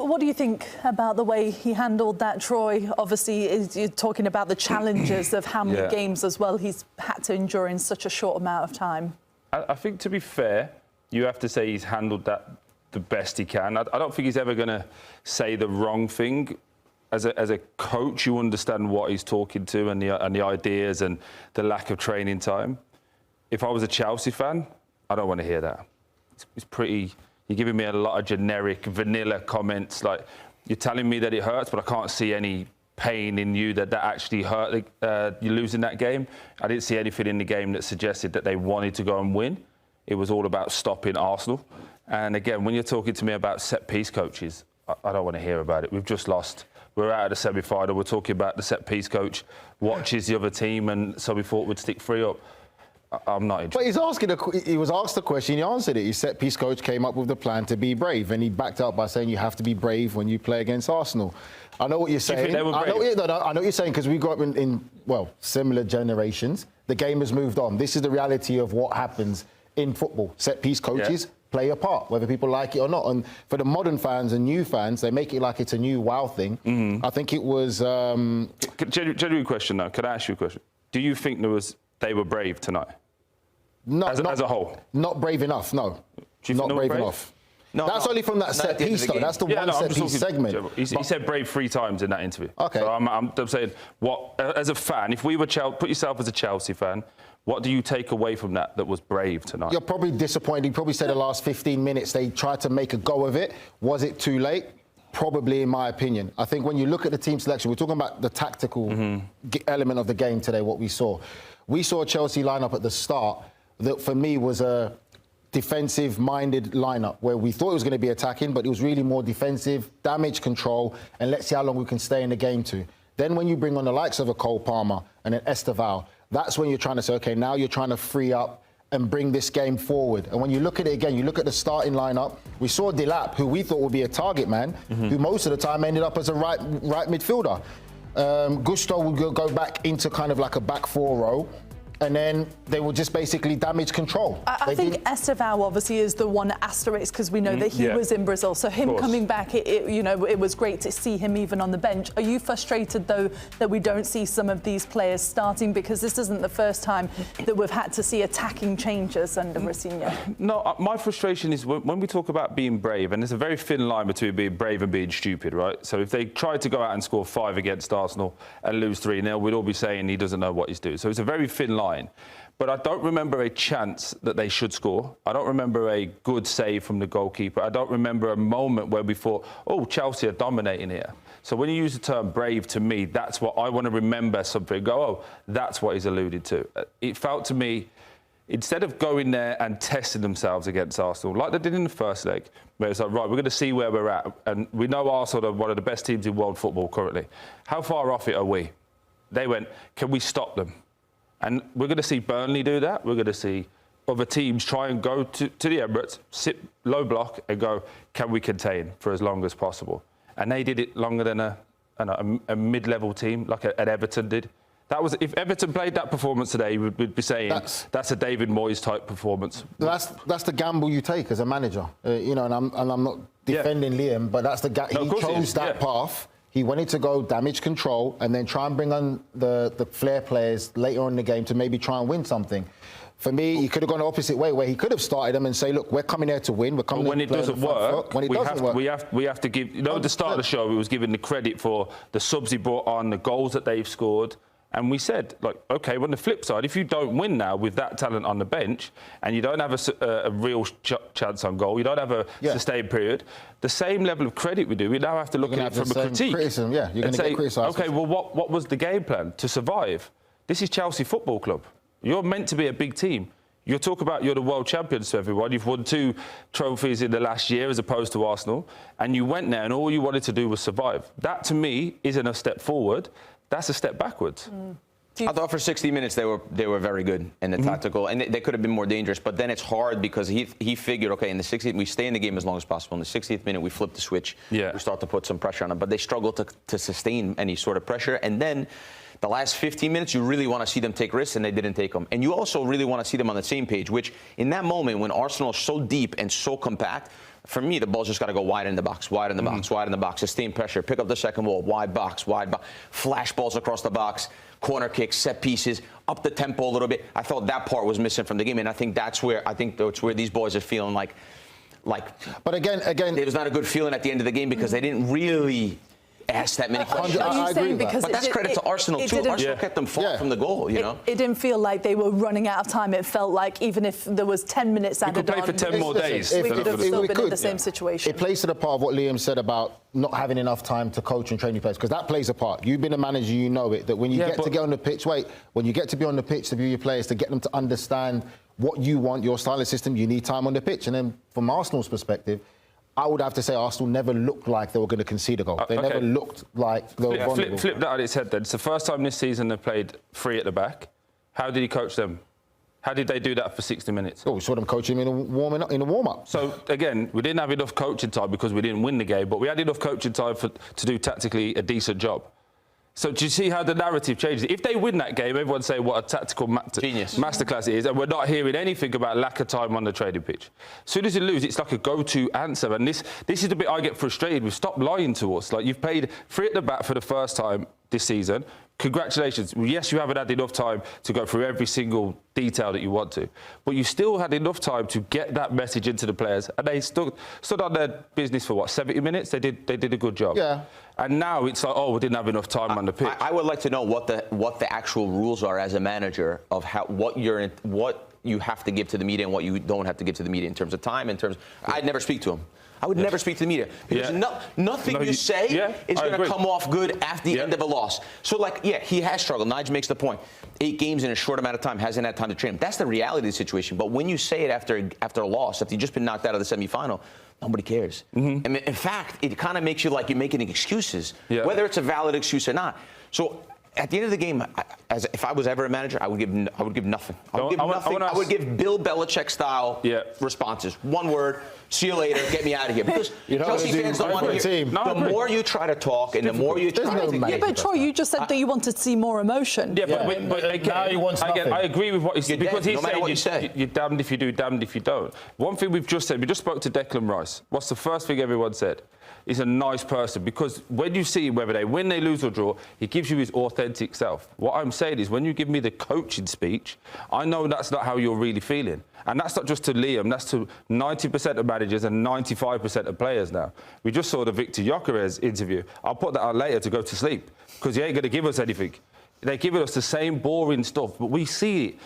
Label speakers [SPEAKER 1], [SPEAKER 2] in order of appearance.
[SPEAKER 1] What do you think about the way he handled that, Troy? Obviously, you're talking about the challenges of how many games as well he's had to endure in such a short amount of time.
[SPEAKER 2] I think, to be fair, you have to say he's handled that the best he can. I don't think he's ever going to say the wrong thing. As a coach, you understand what he's talking to and the ideas and the lack of training time. If I was a Chelsea fan, I don't want to hear that. It's pretty... You're giving me a lot of generic, vanilla comments. Like, you're telling me that it hurts, but I can't see any pain in you that actually hurt you losing that game. I didn't see anything in the game that suggested that they wanted to go and win. It was all about stopping Arsenal. And again, when you're talking to me about set-piece coaches, I don't want to hear about it. We've just lost. We're out of the semi-final. We're talking about the set-piece coach watches the other team, and so we thought we'd stick 3 up. I'm not interested.
[SPEAKER 3] But he was asked a question, he answered it. His set-piece coach came up with the plan to be brave, and he backed up by saying you have to be brave when you play against Arsenal. I know what you're saying.
[SPEAKER 2] I know
[SPEAKER 3] what you're saying, because we grew up in similar generations. The game has moved on. This is the reality of what happens in football. Set-piece coaches play a part, whether people like it or not. And for the modern fans and new fans, they make it like it's a new wow thing. I think it was...
[SPEAKER 2] Genuine question, though. Could I ask you a question? Do you think they were brave tonight?
[SPEAKER 3] No,
[SPEAKER 2] as a whole?
[SPEAKER 3] Not brave enough, no.
[SPEAKER 2] Not
[SPEAKER 3] brave enough. No, that's only from that set piece, though. That's the one set piece segment.
[SPEAKER 2] He said brave 3 times in that interview.
[SPEAKER 3] Okay.
[SPEAKER 2] So I'm saying, as a fan, if we were put yourself as a Chelsea fan, what do you take away from that was brave tonight?
[SPEAKER 3] You're probably disappointed. You probably said the last 15 minutes they tried to make a go of it. Was it too late? Probably, in my opinion. I think when you look at the team selection, we're talking about the tactical element of the game today, what we saw. We saw a Chelsea lineup at the start that, for me, was a defensive-minded lineup where we thought it was going to be attacking, but it was really more defensive, damage control, and let's see how long we can stay in the game to. Then when you bring on the likes of a Cole Palmer and an Esteval, that's when you're trying to say, OK, now you're trying to free up and bring this game forward. And when you look at it again, you look at the starting lineup, we saw Delap, who we thought would be a target man, who most of the time ended up as a right midfielder. Gusto would go back into kind of like a back 4 row, and then they will just basically damage control.
[SPEAKER 1] I think Esteval obviously is the one asterisk, because we know that he was in Brazil. So him coming back, it was great to see him even on the bench. Are you frustrated, though, that we don't see some of these players starting? Because this isn't the first time that we've had to see attacking changes under Rosenior.
[SPEAKER 2] No, my frustration is when we talk about being brave, and there's a very thin line between being brave and being stupid, right? So if they tried to go out and score 5 against Arsenal and lose 3-0, we'd all be saying he doesn't know what he's doing. So it's a very thin line. But I don't remember a chance that they should score. I don't remember a good save from the goalkeeper. I don't remember a moment where we thought, oh, Chelsea are dominating here. So when you use the term brave, to me, that's what I want to remember something. Go, oh, that's what he's alluded to. It felt to me, instead of going there and testing themselves against Arsenal, like they did in the first leg, where it's like, right, we're going to see where we're at. And we know Arsenal are one of the best teams in world football currently. How far off it are we? They went, can we stop them? And we're going to see Burnley do that. We're going to see other teams try and go to the Emirates, sit low block and go, can we contain for as long as possible? And they did it longer than a mid-level team, like an Everton did. That was, if Everton played that performance today, we'd be saying that's a David Moyes type performance.
[SPEAKER 3] That's the gamble you take as a manager, and I'm not defending Liam, but that's he chose that path. He wanted to go damage control and then try and bring on the flair players later on in the game to maybe try and win something. For me, he could have gone the opposite way, where he could have started them and say, look, we're coming here to win. We're coming
[SPEAKER 2] when it doesn't work, we have to give... at the start of the show, we was giving the credit for the subs he brought on, the goals that they've scored. And we said, like, OK, on the flip side, if you don't win now with that talent on the bench and you don't have a real chance on goal, you don't have a sustained period, the same level of credit we do, we now have to look at it from a critique.
[SPEAKER 3] Criticism, you're going to get criticised.
[SPEAKER 2] OK, well, what was the game plan to survive? This is Chelsea Football Club. You're meant to be a big team. You talk about you're the world champions to everyone. You've won 2 trophies in the last year as opposed to Arsenal. And you went there and all you wanted to do was survive. That, to me, isn't a step forward. That's a step backwards.
[SPEAKER 4] I thought for 60 minutes they were very good in the tactical, and they could have been more dangerous. But then it's hard because he figured, okay, in the 60th we stay in the game as long as possible. In the 60th minute we flip the switch. We start to put some pressure on them, but they struggled to sustain any sort of pressure. And then the last 15 minutes you really want to see them take risks, and they didn't take them. And you also really want to see them on the same page, which in that moment when Arsenal is so deep and so compact, For me, the ball's just got to go wide in the box, wide in the box, wide in the box. Sustain pressure, pick up the second ball, wide box, flash balls across the box, corner kicks, set pieces, up the tempo a little bit. I felt that part was missing from the game, and I think that's where these boys are feeling like.
[SPEAKER 3] But again,
[SPEAKER 4] it was not a good feeling at the end of the game because they didn't really ask that many questions.
[SPEAKER 3] I agree with that.
[SPEAKER 4] But that's credit to Arsenal too. Arsenal kept them far from the goal. You know,
[SPEAKER 1] it didn't feel like they were running out of time. It felt like even if there was 10 minutes added on,
[SPEAKER 2] we could play for 10 more days.
[SPEAKER 1] We could have still been in the same situation.
[SPEAKER 3] It plays to the part of what Liam said about not having enough time to coach and train your players, because that plays a part. You've been a manager, you know it. That when you get to get on the pitch, when you get to be on the pitch to view your players, to get them to understand what you want, your style of system, you need time on the pitch. And then from Arsenal's perspective, I would have to say Arsenal never looked like they were going to concede a goal. They never looked like they were vulnerable.
[SPEAKER 2] Flip that on its head then. It's the first time this season they played three at the back. How did he coach them? How did they do that for 60 minutes?
[SPEAKER 3] Oh, we saw them coaching in a warm-up.
[SPEAKER 2] So, again, we didn't have enough coaching time because we didn't win the game, but we had enough coaching time to do tactically a decent job. So do you see how the narrative changes? If they win that game, everyone say what a tactical masterclass it is, and we're not hearing anything about lack of time on the training pitch. As soon as you lose, it's like a go-to answer, and this is the bit I get frustrated with. Stop lying to us. Like, you've played three at the back for the first time this season. Congratulations. Yes, you haven't had enough time to go through every single detail that you want to, but you still had enough time to get that message into the players, and they stood on their business for what, 70 minutes? They did a good job.
[SPEAKER 3] Yeah.
[SPEAKER 2] And now it's like, oh, we didn't have enough time on the pitch.
[SPEAKER 4] I would like to know what the actual rules are as a manager of what you have to give to the media and what you don't have to give to the media in terms of time. I'd never speak to him. I would never speak to the media because nothing you say is going to come off good after the end of a loss. So, he has struggled. Nigel makes the point. 8 games in a short amount of time, hasn't had time to train. That's the reality of the situation. But when you say it after a loss, after you've just been knocked out of the semifinal, nobody cares. And in fact, it kind of makes you like you're making excuses, whether it's a valid excuse or not. So, at the end of the game, if I was ever a manager, I would give nothing. I would give Bill Belichick style responses. One word, see you later, get me out of here. Because Chelsea fans don't want to hear. The more you try to talk and the more you try to...
[SPEAKER 1] Yeah, but Troy, you just said that you wanted to see more emotion.
[SPEAKER 2] Yeah, but again,
[SPEAKER 3] now he wants nothing.
[SPEAKER 2] I agree with what he said. Because he's
[SPEAKER 4] saying
[SPEAKER 2] you're damned if you do, damned if you don't. One thing we've just said, we just spoke to Declan Rice. What's the first thing everyone said? He's a nice person, because when you see whether they win, they lose or draw, he gives you his authentic self. What I'm saying is, when you give me the coaching speech, I know that's not how you're really feeling. And that's not just to Liam, that's to 90% of managers and 95% of players now. We just saw the Victor Gyökeres interview. I'll put that out later to go to sleep, because he ain't going to give us anything. They're giving us the same boring stuff, but we see it.